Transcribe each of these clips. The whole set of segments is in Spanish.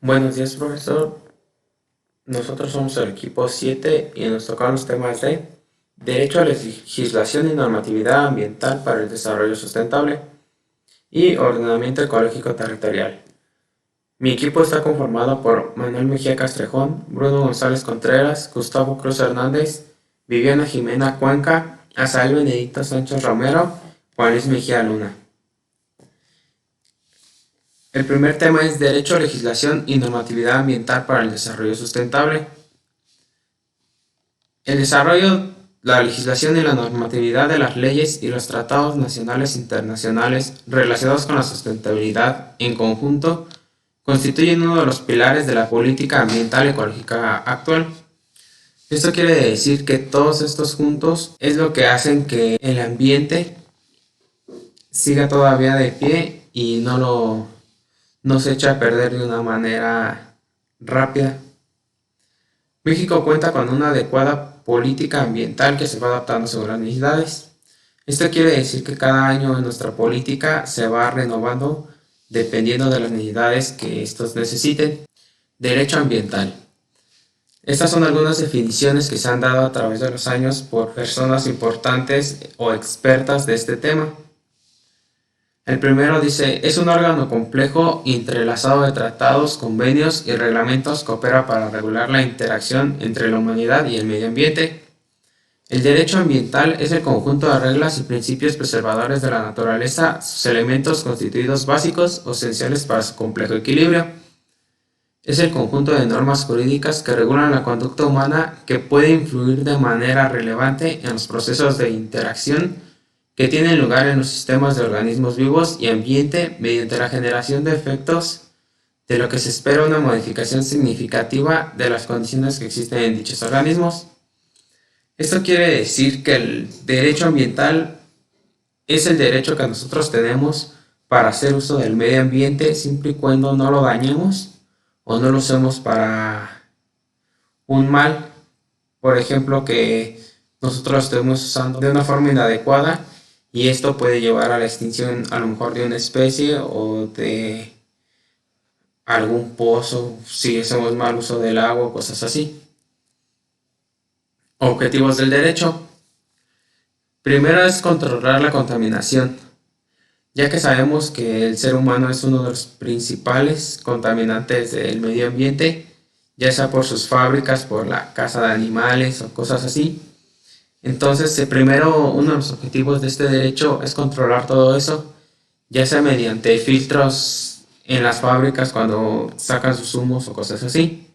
Buenos días, profesor. Nosotros somos el equipo 7 y nos tocaron los temas de Derecho a la legislación y normatividad ambiental para el desarrollo sustentable y ordenamiento ecológico territorial. Mi equipo está conformado por Manuel Mejía Castrejón, Bruno González Contreras, Gustavo Cruz Hernández, Viviana Jimena Cuenca, Asael Benedicto Sánchez Romero, Juan Luis Mejía Luna. El primer tema es Derecho, Legislación y Normatividad Ambiental para el Desarrollo Sustentable. El desarrollo, la legislación y la normatividad de las leyes y los tratados nacionales e internacionales relacionados con la sustentabilidad en conjunto constituyen uno de los pilares de la política ambiental ecológica actual. Esto quiere decir que todos estos juntos es lo que hacen que el ambiente siga todavía de pie y no se echa a perder de una manera rápida. México cuenta con una adecuada política ambiental que se va adaptando según las necesidades. Esto quiere decir que cada año nuestra política se va renovando dependiendo de las necesidades que estos necesiten. Derecho ambiental. Estas son algunas definiciones que se han dado a través de los años por personas importantes o expertas de este tema. El primero dice, es un órgano complejo entrelazado de tratados, convenios y reglamentos que opera para regular la interacción entre la humanidad y el medio ambiente. El derecho ambiental es el conjunto de reglas y principios preservadores de la naturaleza, sus elementos constituidos básicos o esenciales para su complejo equilibrio. Es el conjunto de normas jurídicas que regulan la conducta humana que puede influir de manera relevante en los procesos de interacción que tienen lugar en los sistemas de organismos vivos y ambiente mediante la generación de efectos de lo que se espera una modificación significativa de las condiciones que existen en dichos organismos. Esto quiere decir que el derecho ambiental es el derecho que nosotros tenemos para hacer uso del medio ambiente siempre y cuando no lo dañemos o no lo usemos para un mal. Por ejemplo, que nosotros lo estemos usando de una forma inadecuada y esto puede llevar a la extinción a lo mejor de una especie o de algún pozo si hacemos mal uso del agua, cosas así. Objetivos del derecho. Primero es controlar la contaminación, ya que sabemos que el ser humano es uno de los principales contaminantes del medio ambiente, ya sea por sus fábricas, por la caza de animales o cosas así. Entonces, primero uno de los objetivos de este derecho es controlar todo eso, ya sea mediante filtros en las fábricas cuando sacan sus humos o cosas así.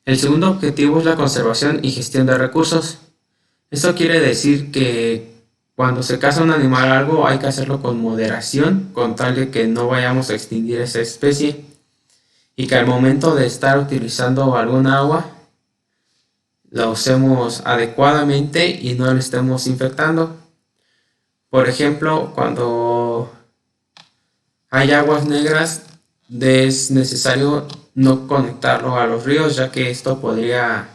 El segundo objetivo es la conservación y gestión de recursos. Esto quiere decir que cuando se caza un animal o algo hay que hacerlo con moderación, con tal de que no vayamos a extinguir esa especie y que al momento de estar utilizando algún agua la usemos adecuadamente y no la estemos infectando. Por ejemplo, cuando hay aguas negras es necesario no conectarlo a los ríos, ya que esto podría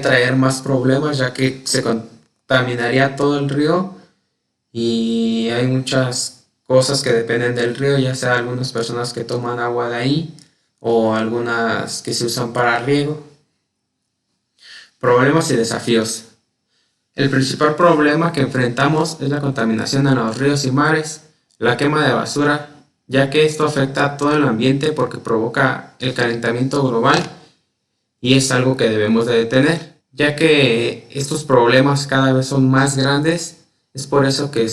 traer más problemas, ya que se contaminaría todo el río y hay muchas cosas que dependen del río, ya sea algunas personas que toman agua de ahí o algunas que se usan para riego. Problemas y desafíos. El principal problema que enfrentamos es la contaminación en los ríos y mares, la quema de basura, ya que esto afecta a todo el ambiente porque provoca el calentamiento global y es algo que debemos de detener, ya que estos problemas cada vez son más grandes. Es por eso que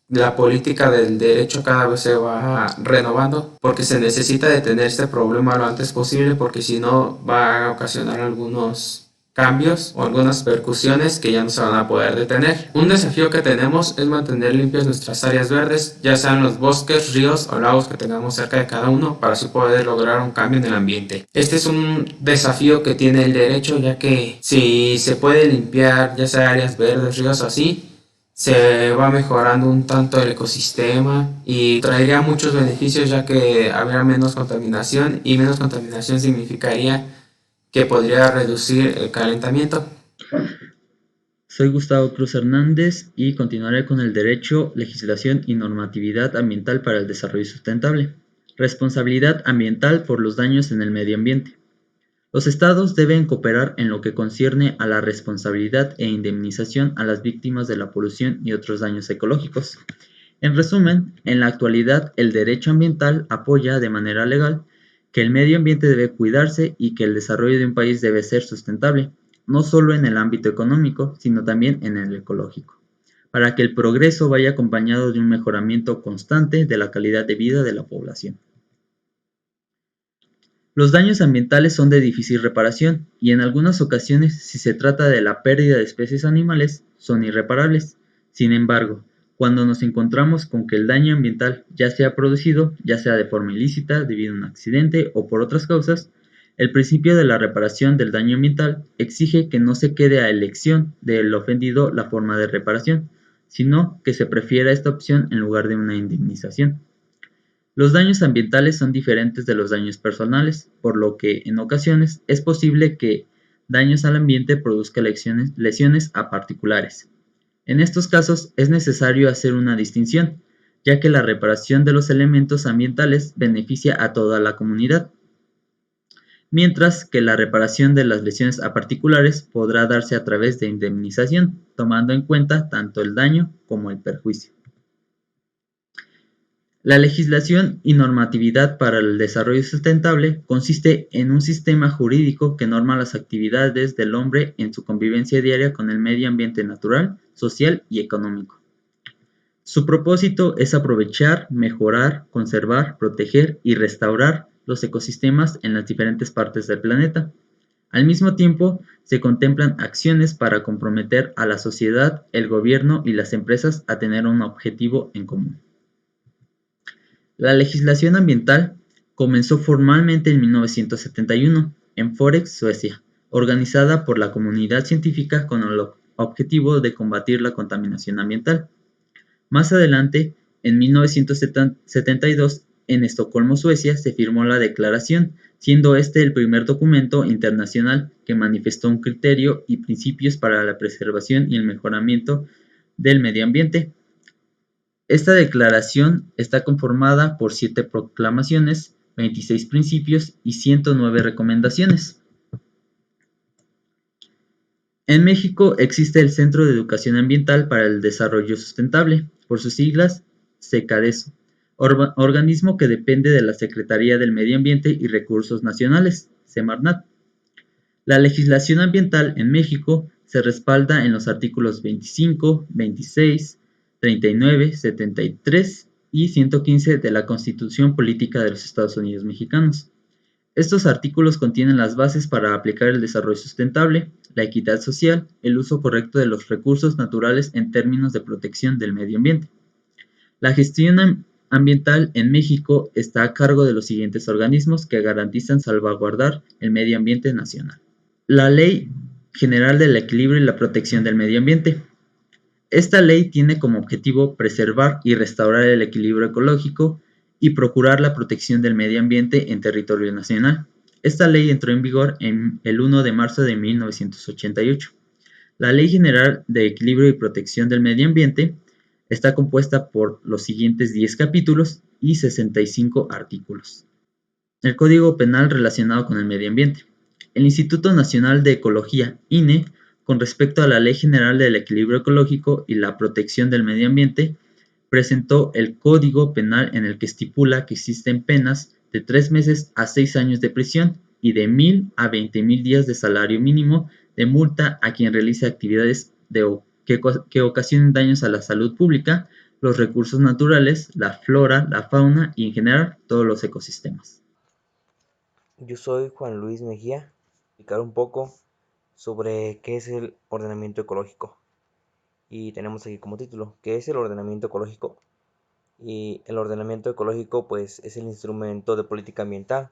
la política del derecho cada vez se va renovando, porque se necesita detener este problema lo antes posible, porque si no va a ocasionar algunos cambios o algunas percusiones que ya no se van a poder detener. Un desafío que tenemos es mantener limpias nuestras áreas verdes, ya sean los bosques, ríos o lagos que tengamos cerca de cada uno, para así poder lograr un cambio en el ambiente. Este es un desafío que tiene el derecho, ya que si se puede limpiar ya sea áreas verdes, ríos o así, se va mejorando un tanto el ecosistema y traería muchos beneficios, ya que habría menos contaminación y menos contaminación significaría que podría reducir el calentamiento. Soy Gustavo Cruz Hernández y continuaré con el derecho, legislación y normatividad ambiental para el desarrollo sustentable. Responsabilidad ambiental por los daños en el medio ambiente. Los estados deben cooperar en lo que concierne a la responsabilidad e indemnización a las víctimas de la polución y otros daños ecológicos. En resumen, en la actualidad el derecho ambiental apoya de manera legal que el medio ambiente debe cuidarse y que el desarrollo de un país debe ser sustentable, no solo en el ámbito económico, sino también en el ecológico, para que el progreso vaya acompañado de un mejoramiento constante de la calidad de vida de la población. Los daños ambientales son de difícil reparación y en algunas ocasiones, si se trata de la pérdida de especies animales, son irreparables. Sin embargo, cuando nos encontramos con que el daño ambiental ya se ha producido, ya sea de forma ilícita, debido a un accidente o por otras causas, el principio de la reparación del daño ambiental exige que no se quede a elección del ofendido la forma de reparación, sino que se prefiera esta opción en lugar de una indemnización. Los daños ambientales son diferentes de los daños personales, por lo que en ocasiones es posible que daños al ambiente produzcan lesiones a particulares. En estos casos es necesario hacer una distinción, ya que la reparación de los elementos ambientales beneficia a toda la comunidad, mientras que la reparación de las lesiones a particulares podrá darse a través de indemnización, tomando en cuenta tanto el daño como el perjuicio. La legislación y normatividad para el desarrollo sustentable consiste en un sistema jurídico que norma las actividades del hombre en su convivencia diaria con el medio ambiente natural, social y económico. Su propósito es aprovechar, mejorar, conservar, proteger y restaurar los ecosistemas en las diferentes partes del planeta. Al mismo tiempo, se contemplan acciones para comprometer a la sociedad, el gobierno y las empresas a tener un objetivo en común. La legislación ambiental comenzó formalmente en 1971 en Forez, Suecia, organizada por la comunidad científica con el objetivo de combatir la contaminación ambiental. Más adelante, en 1972, en Estocolmo, Suecia, se firmó la declaración, siendo este el primer documento internacional que manifestó un criterio y principios para la preservación y el mejoramiento del medio ambiente. Esta declaración está conformada por 7 proclamaciones, 26 principios y 109 recomendaciones. En México existe el Centro de Educación Ambiental para el Desarrollo Sustentable, por sus siglas CECADESO, organismo que depende de la Secretaría del Medio Ambiente y Recursos Nacionales, Semarnat. La legislación ambiental en México se respalda en los artículos 25, 26, 39, 73 y 115 de la Constitución Política de los Estados Unidos Mexicanos. Estos artículos contienen las bases para aplicar el desarrollo sustentable, la equidad social, el uso correcto de los recursos naturales en términos de protección del medio ambiente. La gestión ambiental en México está a cargo de los siguientes organismos que garantizan salvaguardar el medio ambiente nacional. La Ley General del Equilibrio y la Protección del Medio Ambiente. Esta ley tiene como objetivo preservar y restaurar el equilibrio ecológico y procurar la protección del medio ambiente en territorio nacional. Esta ley entró en vigor el 1 de marzo de 1988. La Ley General de Equilibrio y Protección del Medio Ambiente está compuesta por los siguientes 10 capítulos y 65 artículos. El Código Penal relacionado con el medio ambiente. El Instituto Nacional de Ecología, INE, con respecto a la Ley General del Equilibrio Ecológico y la Protección del Medio Ambiente, presentó el Código Penal en el que estipula que existen penas de 3 meses a 6 años de prisión y de 1,000 a 20,000 días de salario mínimo de multa a quien realice actividades que ocasionen daños a la salud pública, los recursos naturales, la flora, la fauna y en general todos los ecosistemas. Yo soy Juan Luis Mejía. Voy a explicar un poco sobre qué es el ordenamiento ecológico. Y tenemos aquí como título, ¿qué es el ordenamiento ecológico? Y el ordenamiento ecológico pues es el instrumento de política ambiental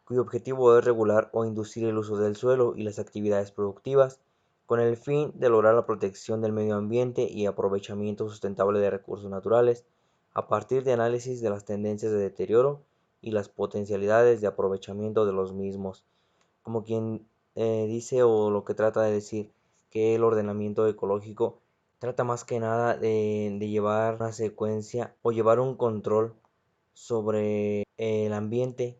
cuyo objetivo es regular o inducir el uso del suelo y las actividades productivas con el fin de lograr la protección del medio ambiente y aprovechamiento sustentable de recursos naturales a partir de análisis de las tendencias de deterioro y las potencialidades de aprovechamiento de los mismos. Como quien dice o lo que trata de decir que el ordenamiento ecológico trata más que nada de llevar una secuencia o llevar un control sobre el ambiente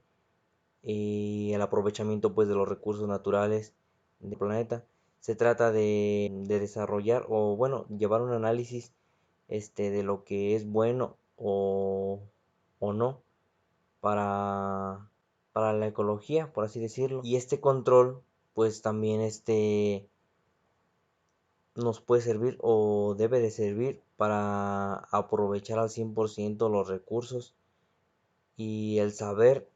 y el aprovechamiento pues de los recursos naturales del planeta. Se trata de desarrollar o bueno, llevar un análisis de lo que es bueno o no para, para la ecología, por así decirlo. Y este control pues también nos puede servir o debe de servir para aprovechar al 100% los recursos y el saber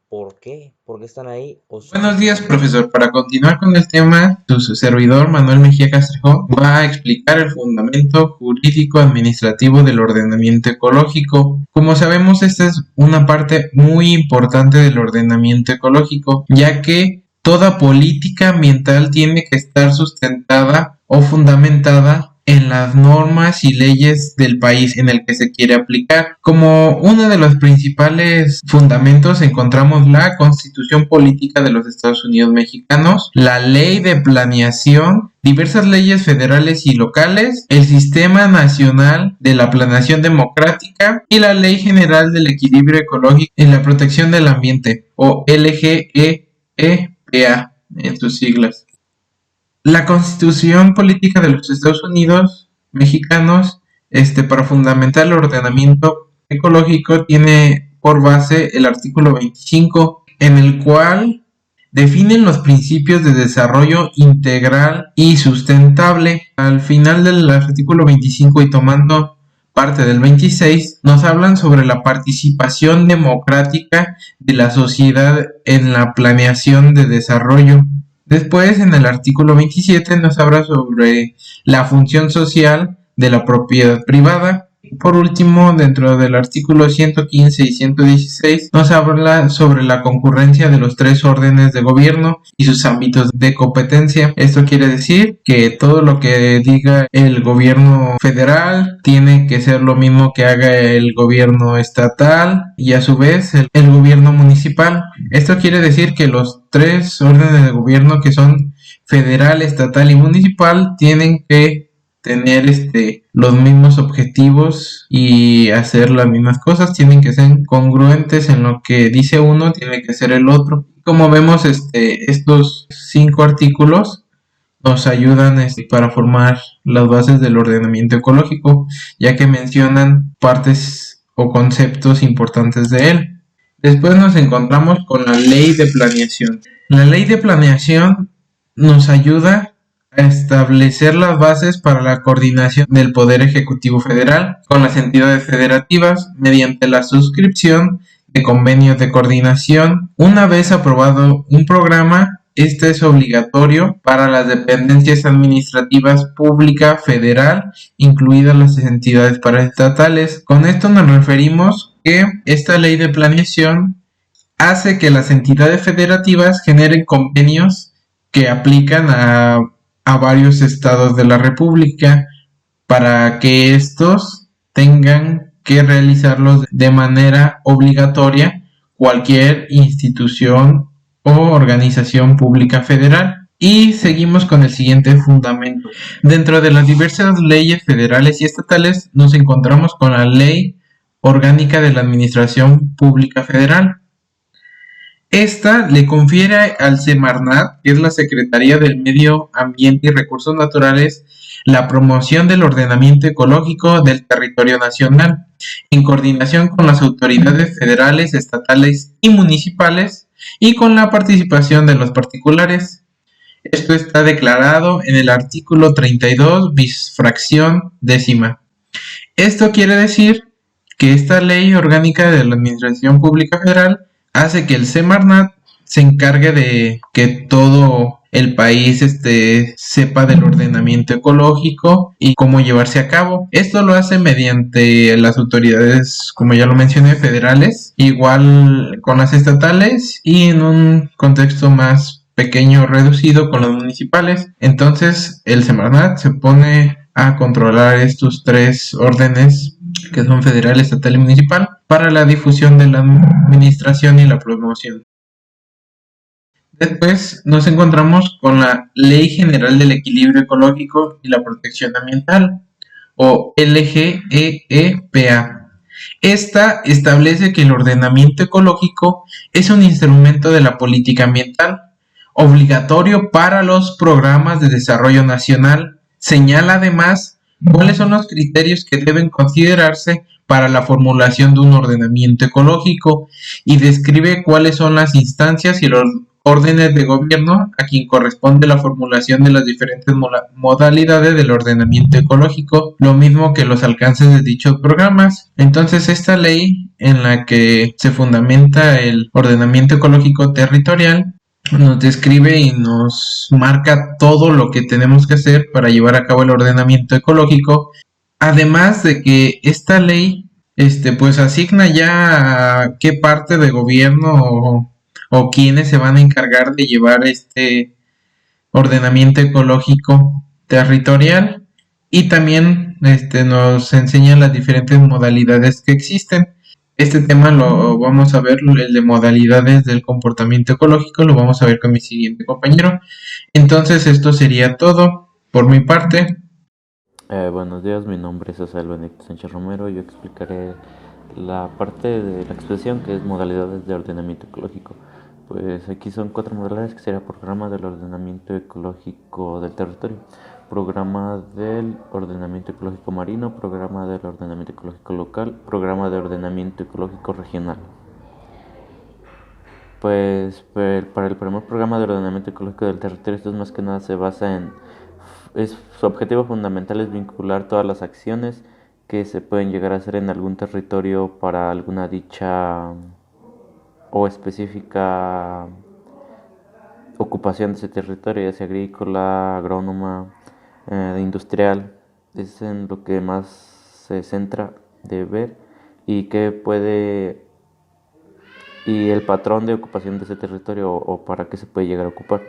por qué están ahí o Buenos son días, necesarios. profesor. Para continuar con el tema, su servidor Manuel Mejía Castrejón va a explicar el fundamento jurídico administrativo del ordenamiento ecológico. Como sabemos, esta es una parte muy importante del ordenamiento ecológico, ya que toda política ambiental tiene que estar sustentada o fundamentada en las normas y leyes del país en el que se quiere aplicar. Como uno de los principales fundamentos encontramos la Constitución Política de los Estados Unidos Mexicanos, la Ley de Planeación, diversas leyes federales y locales, el Sistema Nacional de la Planeación Democrática y la Ley General del Equilibrio Ecológico y la Protección del Ambiente, o LGEEPA en sus siglas. La Constitución Política de los Estados Unidos Mexicanos, para fundamentar el ordenamiento ecológico, tiene por base el artículo 25, en el cual definen los principios de desarrollo integral y sustentable. Al final del artículo 25 y tomando parte del 26, nos hablan sobre la participación democrática de la sociedad en la planeación de desarrollo. Después, en el artículo 27, nos habla sobre la función social de la propiedad privada. Por último, dentro del artículo 115 y 116, nos habla sobre la concurrencia de los tres órdenes de gobierno y sus ámbitos de competencia. Esto quiere decir que todo lo que diga el gobierno federal tiene que ser lo mismo que haga el gobierno estatal y a su vez el gobierno municipal. Esto quiere decir que los tres órdenes de gobierno, que son federal, estatal y municipal, tienen que tener los mismos objetivos y hacer las mismas cosas, tienen que ser congruentes en lo que dice uno, tiene que ser el otro. Como vemos, estos 5 artículos nos ayudan para formar las bases del ordenamiento ecológico, ya que mencionan partes o conceptos importantes de él. Después nos encontramos con la ley de planeación. La ley de planeación nos ayuda a establecer las bases para la coordinación del Poder Ejecutivo Federal con las entidades federativas mediante la suscripción de convenios de coordinación. Una vez aprobado un programa, este es obligatorio para las dependencias administrativas pública federal, incluidas las entidades paraestatales. Con esto nos referimos que esta ley de planeación hace que las entidades federativas generen convenios que aplican a varios estados de la República para que estos tengan que realizarlos de manera obligatoria cualquier institución o organización pública federal. Y seguimos con el siguiente fundamento. Dentro de las diversas leyes federales y estatales nos encontramos con la Ley Orgánica de la Administración Pública Federal. Esta le confiere al Semarnat, que es la Secretaría del Medio Ambiente y Recursos Naturales, la promoción del ordenamiento ecológico del territorio nacional, en coordinación con las autoridades federales, estatales y municipales, y con la participación de los particulares. Esto está declarado en el artículo 32, bis fracción décima. Esto quiere decir que esta ley orgánica de la Administración Pública Federal hace que el Semarnat se encargue de que todo el país sepa del ordenamiento ecológico y cómo llevarse a cabo. Esto lo hace mediante las autoridades, como ya lo mencioné, federales, igual con las estatales y en un contexto más pequeño, reducido, con los municipales. Entonces el Semarnat se pone a controlar estos tres órdenes, que son federal, estatal y municipal, para la difusión de la administración y la promoción. Después nos encontramos con la Ley General del Equilibrio Ecológico y la Protección Ambiental, o LGEEPA. Esta establece que el ordenamiento ecológico es un instrumento de la política ambiental, obligatorio para los programas de desarrollo nacional. Señala además cuáles son los criterios que deben considerarse para la formulación de un ordenamiento ecológico y describe cuáles son las instancias y los órdenes de gobierno a quien corresponde la formulación de las diferentes modalidades del ordenamiento ecológico, lo mismo que los alcances de dichos programas. Entonces, esta ley en la que se fundamenta el ordenamiento ecológico territorial nos describe y nos marca todo lo que tenemos que hacer para llevar a cabo el ordenamiento ecológico, además de que esta ley pues asigna ya a qué parte de gobierno o quiénes se van a encargar de llevar este ordenamiento ecológico territorial y también nos enseña las diferentes modalidades que existen. Este tema lo vamos a ver, el de modalidades del comportamiento ecológico, lo vamos a ver con mi siguiente compañero. Entonces esto sería todo por mi parte. Buenos días, mi nombre es José Benito Sánchez Romero. Yo explicaré la parte de la expresión que es modalidades de ordenamiento ecológico. Pues aquí son 4 modalidades que sería programa del ordenamiento ecológico del territorio, programa del ordenamiento ecológico marino, programa del ordenamiento ecológico local, programa de ordenamiento ecológico regional. Pues para el primer programa de ordenamiento ecológico del territorio, esto es más que nada se basa en su objetivo fundamental es vincular todas las acciones que se pueden llegar a hacer en algún territorio para alguna dicha o específica ocupación de ese territorio, ya sea agrícola, agrónoma, industrial. Es en lo que más se centra de ver y qué puede y el patrón de ocupación de ese territorio o para qué se puede llegar a ocupar.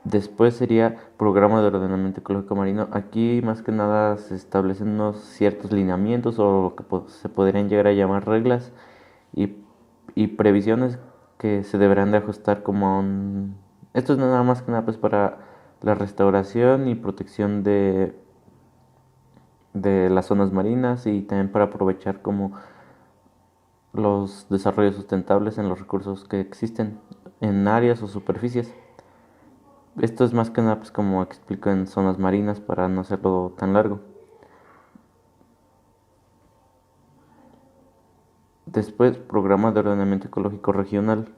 Después sería programa de ordenamiento ecológico marino. Aquí más que nada se establecen unos ciertos lineamientos o lo que se podrían llegar a llamar reglas y, y previsiones que se deberán de ajustar como a un... Esto es nada más que nada pues para la restauración y protección de las zonas marinas y también para aprovechar como los desarrollos sustentables en los recursos que existen en áreas o superficies. Esto es más que nada, pues como explico, en zonas marinas para no hacerlo tan largo. Después, programa de ordenamiento ecológico regional,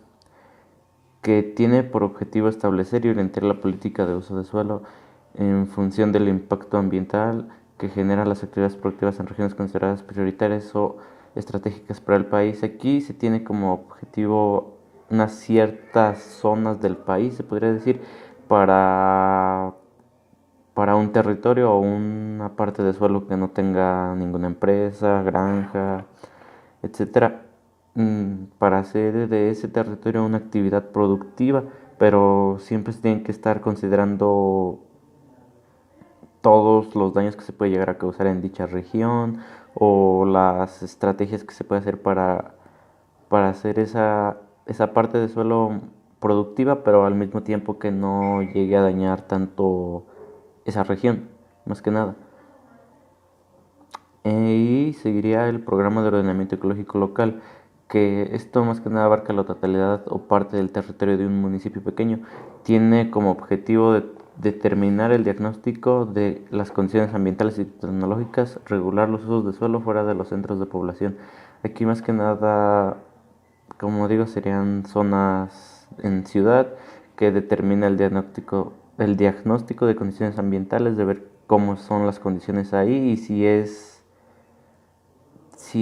que tiene por objetivo establecer y orientar la política de uso de suelo en función del impacto ambiental que generan las actividades productivas en regiones consideradas prioritarias o estratégicas para el país. Aquí se tiene como objetivo unas ciertas zonas del país, se podría decir, para un territorio o una parte de suelo que no tenga ninguna empresa, granja, etcétera, para hacer de ese territorio una actividad productiva, pero siempre se tienen que estar considerando todos los daños que se puede llegar a causar en dicha región o las estrategias que se puede hacer para hacer esa parte de suelo productiva, pero al mismo tiempo que no llegue a dañar tanto esa región, más que nada. Y seguiría el programa de ordenamiento ecológico local, que esto más que nada abarca la totalidad o parte del territorio de un municipio pequeño. Tiene como objetivo determinar el diagnóstico de las condiciones ambientales y tecnológicas, regular los usos de suelo fuera de los centros de población. Aquí más que nada, como digo, serían zonas en ciudad que determina el diagnóstico de condiciones ambientales, de ver cómo son las condiciones ahí y si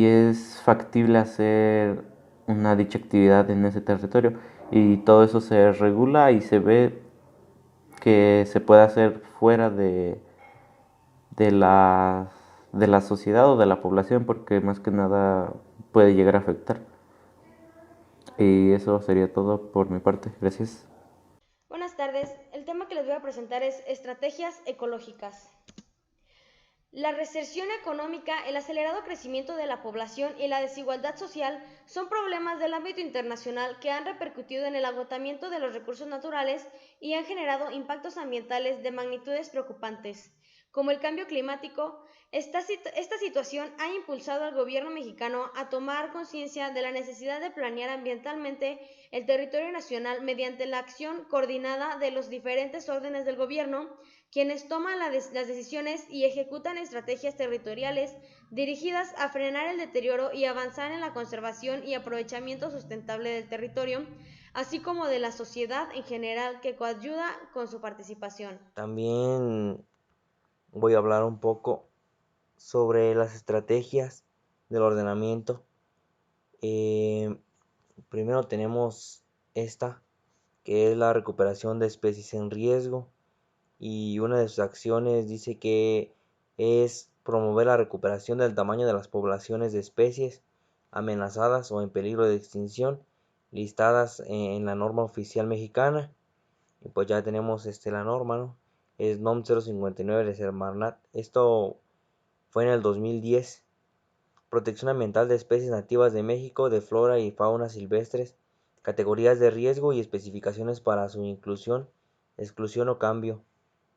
es factible hacer una dicha actividad en ese territorio, y todo eso se regula y se ve que se puede hacer fuera de la sociedad o de la población, porque más que nada puede llegar a afectar. Y eso sería todo por mi parte. Gracias. Buenas tardes, el tema que les voy a presentar es estrategias ecológicas. La recesión económica, el acelerado crecimiento de la población y la desigualdad social son problemas del ámbito internacional que han repercutido en el agotamiento de los recursos naturales y han generado impactos ambientales de magnitudes preocupantes. Como el cambio climático, esta situación ha impulsado al gobierno mexicano a tomar conciencia de la necesidad de planear ambientalmente el territorio nacional mediante la acción coordinada de los diferentes órdenes del gobierno, quienes toman las decisiones y ejecutan estrategias territoriales dirigidas a frenar el deterioro y avanzar en la conservación y aprovechamiento sustentable del territorio, así como de la sociedad en general que coayuda con su participación. También voy a hablar un poco sobre las estrategias del ordenamiento. Primero tenemos esta, que es la recuperación de especies en riesgo, y una de sus acciones dice que es promover la recuperación del tamaño de las poblaciones de especies amenazadas o en peligro de extinción listadas en la norma oficial mexicana. Y pues ya tenemos la norma, ¿no? Es NOM 059 de Semarnat. Esto fue en el 2010. Protección ambiental de especies nativas de México, de flora y fauna silvestres, categorías de riesgo y especificaciones para su inclusión, exclusión o cambio.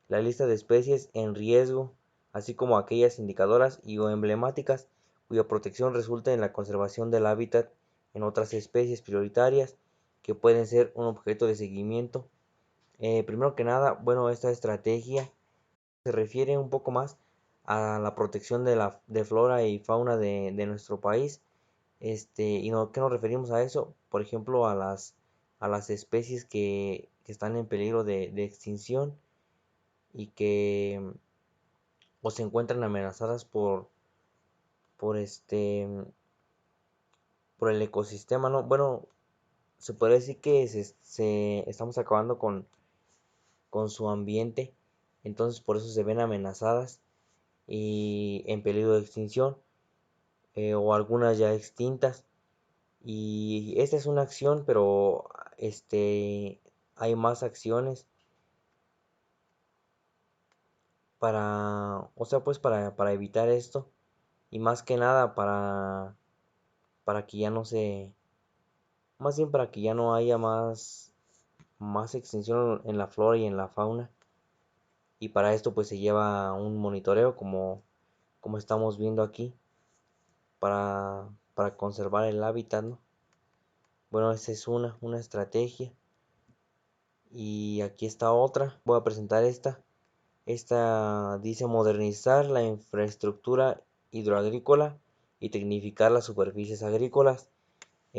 La lista de especies en riesgo, así como aquellas indicadoras y o emblemáticas cuya protección resulta en la conservación del hábitat en otras especies prioritarias que pueden ser un objeto de seguimiento. Primero que nada, bueno, esta estrategia se refiere un poco más a la protección de flora y fauna de nuestro país. ¿Y qué nos referimos a eso? Por ejemplo, a las especies que están en peligro de extinción y que o se encuentran amenazadas por por el ecosistema, ¿no? Bueno, se podría decir que estamos acabando con su ambiente, entonces por eso se ven amenazadas y en peligro de extinción, o algunas ya extintas. Y esta es una acción, pero hay más acciones o sea, pues para evitar esto, y más que nada para que ya no más bien para que ya no haya más extinción en la flora y en la fauna. Y para esto pues se lleva un monitoreo como estamos viendo aquí, para conservar el hábitat, ¿no? Bueno, esa es una estrategia. Y aquí está otra. Voy a presentar esta. Esta dice modernizar la infraestructura hidroagrícola y tecnificar las superficies agrícolas.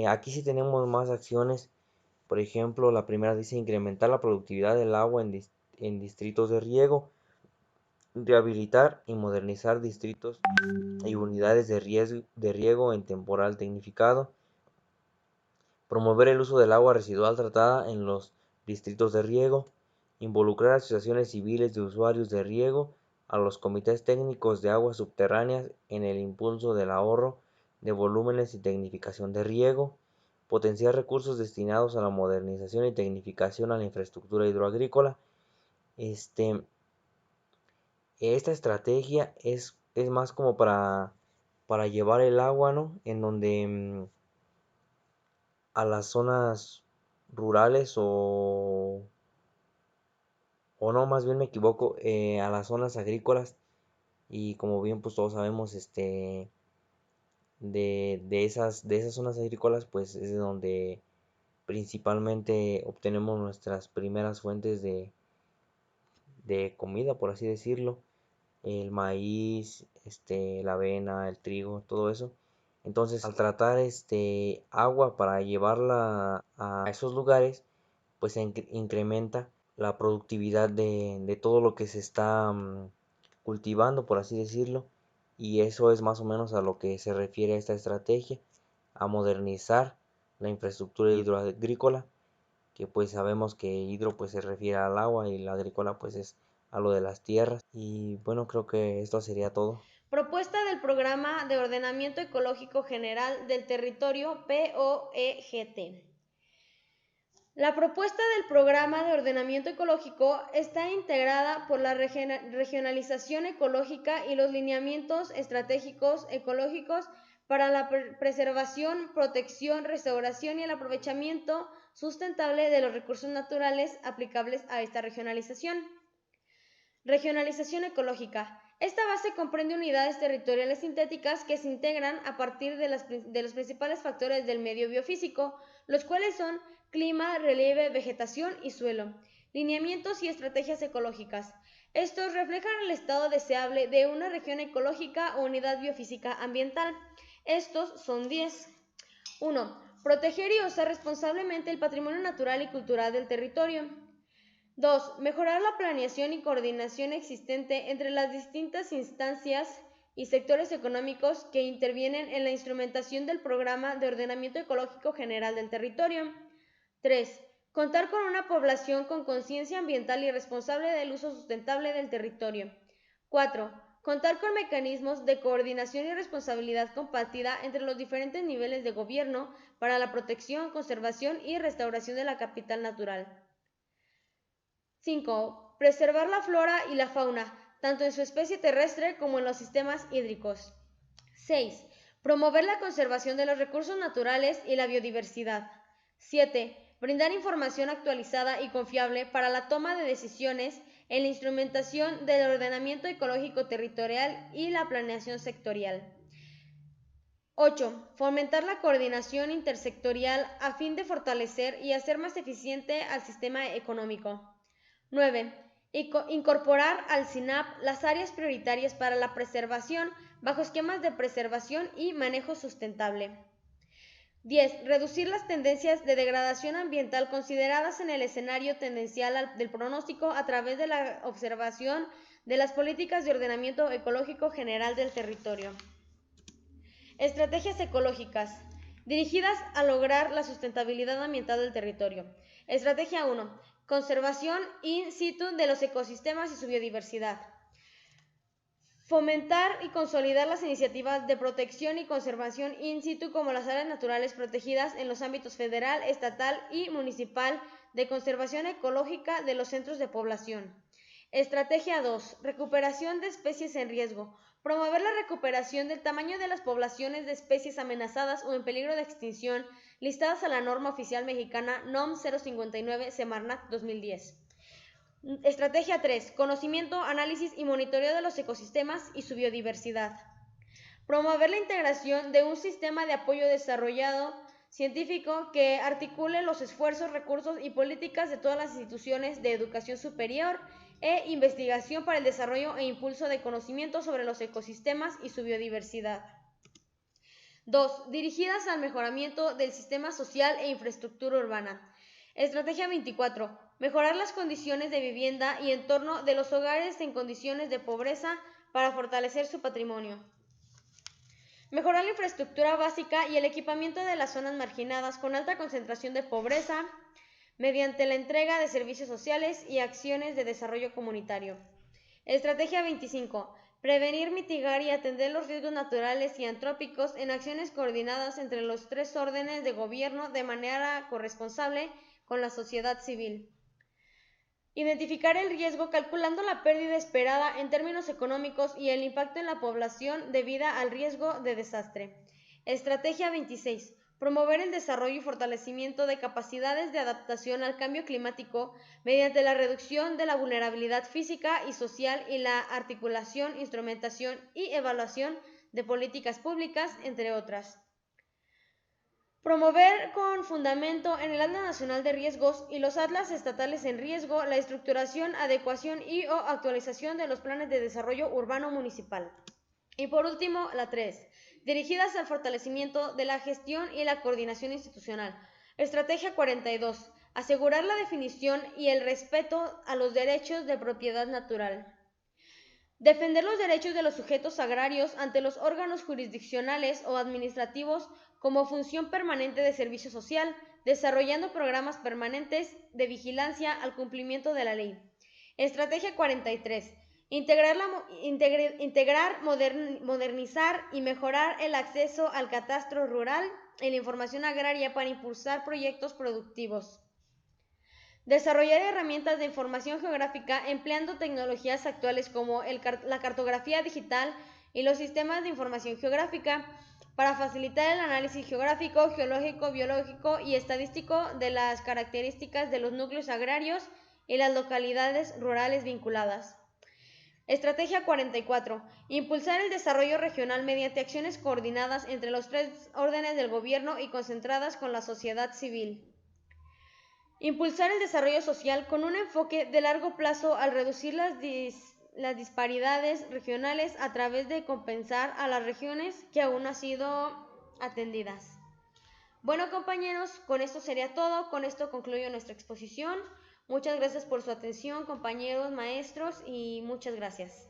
Aquí sí tenemos más acciones. Por ejemplo, la primera dice incrementar la productividad del agua en distritos de riego, rehabilitar y modernizar distritos y unidades de riego en temporal tecnificado, promover el uso del agua residual tratada en los distritos de riego, involucrar a asociaciones civiles de usuarios de riego, a los comités técnicos de aguas subterráneas en el impulso del ahorro de volúmenes y tecnificación de riego, potenciar recursos destinados a la modernización y tecnificación a la infraestructura hidroagrícola. Esta estrategia es más como para llevar el agua, ¿no? En donde a las zonas rurales o no, más bien me equivoco, a las zonas agrícolas. Y como bien pues todos sabemos, de esas zonas agrícolas pues es de donde principalmente obtenemos nuestras primeras fuentes de comida, por así decirlo, el maíz, la avena, el trigo, todo eso. Entonces, al tratar agua para llevarla a esos lugares, pues se incrementa la productividad de todo lo que se está cultivando, por así decirlo. Y eso es más o menos a lo que se refiere a esta estrategia, a modernizar la infraestructura hidroagrícola, que pues sabemos que hidro pues se refiere al agua y la agrícola pues es a lo de las tierras. Y bueno, creo que esto sería todo. Propuesta del Programa de Ordenamiento Ecológico General del Territorio, POEGT. La propuesta del Programa de Ordenamiento Ecológico está integrada por la regionalización ecológica y los lineamientos estratégicos ecológicos para la preservación, protección, restauración y el aprovechamiento sustentable de los recursos naturales aplicables a esta regionalización. Regionalización ecológica. Esta base comprende unidades territoriales sintéticas que se integran a partir de los principales factores del medio biofísico, los cuales son clima, relieve, vegetación y suelo. Lineamientos y estrategias ecológicas. Estos reflejan el estado deseable de una región ecológica o unidad biofísica ambiental. Estos son 10. 1. Proteger y usar responsablemente el patrimonio natural y cultural del territorio. 2. Mejorar la planeación y coordinación existente entre las distintas instancias y sectores económicos que intervienen en la instrumentación del Programa de Ordenamiento Ecológico General del Territorio. 3. Contar con una población con conciencia ambiental y responsable del uso sustentable del territorio. 4. Contar con mecanismos de coordinación y responsabilidad compartida entre los diferentes niveles de gobierno para la protección, conservación y restauración de la capital natural. 5. Preservar la flora y la fauna, tanto en su especie terrestre como en los sistemas hídricos. 6. Promover la conservación de los recursos naturales y la biodiversidad. 7. Brindar información actualizada y confiable para la toma de decisiones en la instrumentación del ordenamiento ecológico territorial y la planeación sectorial. 8. Fomentar la coordinación intersectorial a fin de fortalecer y hacer más eficiente al sistema económico. 9. Incorporar al SINAP las áreas prioritarias para la preservación bajo esquemas de preservación y manejo sustentable. 10. Reducir las tendencias de degradación ambiental consideradas en el escenario tendencial del pronóstico a través de la observación de las políticas de ordenamiento ecológico general del territorio. Estrategias ecológicas dirigidas a lograr la sustentabilidad ambiental del territorio. Estrategia 1. Conservación in situ de los ecosistemas y su biodiversidad. Fomentar y consolidar las iniciativas de protección y conservación in situ como las áreas naturales protegidas en los ámbitos federal, estatal y municipal de conservación ecológica de los centros de población. Estrategia 2. Recuperación de especies en riesgo. Promover la recuperación del tamaño de las poblaciones de especies amenazadas o en peligro de extinción listadas a la norma oficial mexicana NOM 059 Semarnat 2010. Estrategia 3. Conocimiento, análisis y monitoreo de los ecosistemas y su biodiversidad. Promover la integración de un sistema de apoyo desarrollado científico que articule los esfuerzos, recursos y políticas de todas las instituciones de educación superior e investigación para el desarrollo e impulso de conocimiento sobre los ecosistemas y su biodiversidad. 2. Dirigidas al mejoramiento del sistema social e infraestructura urbana. Estrategia 24. Mejorar las condiciones de vivienda y entorno de los hogares en condiciones de pobreza para fortalecer su patrimonio. Mejorar la infraestructura básica y el equipamiento de las zonas marginadas con alta concentración de pobreza mediante la entrega de servicios sociales y acciones de desarrollo comunitario. Estrategia 25. Prevenir, mitigar y atender los riesgos naturales y antrópicos en acciones coordinadas entre los 3 órdenes de gobierno de manera corresponsable con la sociedad civil. Identificar el riesgo calculando la pérdida esperada en términos económicos y el impacto en la población debida al riesgo de desastre. Estrategia 26. Promover el desarrollo y fortalecimiento de capacidades de adaptación al cambio climático mediante la reducción de la vulnerabilidad física y social y la articulación, instrumentación y evaluación de políticas públicas, entre otras. Promover con fundamento en el Atlas Nacional de Riesgos y los atlas estatales en riesgo la estructuración, adecuación y o actualización de los planes de desarrollo urbano municipal. Y por último, la 3. Dirigidas al fortalecimiento de la gestión y la coordinación institucional. Estrategia 42. Asegurar la definición y el respeto a los derechos de propiedad natural. Defender los derechos de los sujetos agrarios ante los órganos jurisdiccionales o administrativos como función permanente de servicio social, desarrollando programas permanentes de vigilancia al cumplimiento de la ley. Estrategia 43. Integrar, modernizar y mejorar el acceso al catastro rural y la información agraria para impulsar proyectos productivos. Desarrollar herramientas de información geográfica empleando tecnologías actuales como la cartografía digital y los sistemas de información geográfica para facilitar el análisis geográfico, geológico, biológico y estadístico de las características de los núcleos agrarios y las localidades rurales vinculadas. Estrategia 44. Impulsar el desarrollo regional mediante acciones coordinadas entre los 3 órdenes del gobierno y concentradas con la sociedad civil. Impulsar el desarrollo social con un enfoque de largo plazo al reducir las disparidades regionales a través de compensar a las regiones que aún no han sido atendidas. Bueno, compañeros, con esto sería todo. Con esto concluyo nuestra exposición. Muchas gracias por su atención, compañeros, maestros, y muchas gracias.